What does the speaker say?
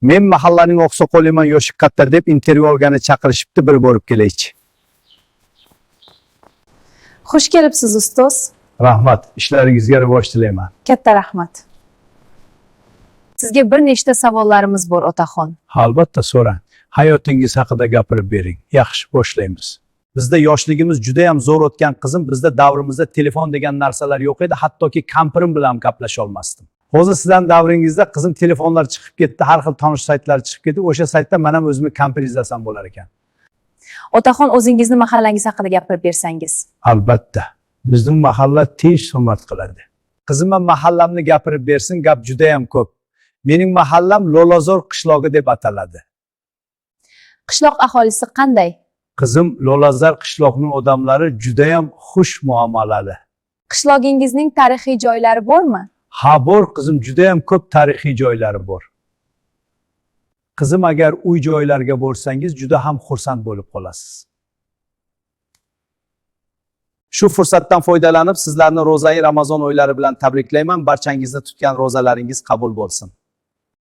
Men mahallaning oqsoqoliman, yoshi katta deb intervyu olgani chaqirishibdi, bir borib kelaychi. Xush kelibsiz ustoz. Rahmat, ishlaringizga rivoj tilayman. Katta rahmat. Sizga bir nechta savollarimiz bor, otaxon. Albatta, so'rang. Hayotingiz haqida gapirib bering. Yaxshi, boshlaymiz. Bizda yoshligimiz juda ham zo'r o'tgan qizim, bizda davrimizda telefon degan narsalar yo'q edi, hattoki kampirim bilan gaplasha olmasdim. Hozir sizdan davringizda qizim telefonlar chiqib ketdi, har xil tanish saytlar chiqib ketdi. O'sha saytda men ham o'zimni kampir izlasam bo'lar ekan. Otaxon, o'zingizni mahallangiz haqida gapirib bersangiz. Albatta. Bizning mahalla tinch hurmat qiladi. Qizim ham mahallamni gapirib bersin, gap juda ham ko'p. Mening mahallam Lo'lozor qishlog'i deb ataladi. Qishloq aholisi qanday? Qizim, Lo'lozor qishloqning odamlari juda ham xush muomalali. Qishlog'ingizning tarixiy joylari bormi? Ha, bor qizim, juda ham ko'p tarixiy joylari bor. Qizim, agar uy joylarga borsangiz, juda ham xursand bo'lib qolasiz. Shu fursatdan foydalanib, sizlarni ro'zai Ramazon oylari bilan tabriklayman. Barchangizni tutgan ro'zalaringiz qabul bo'lsin.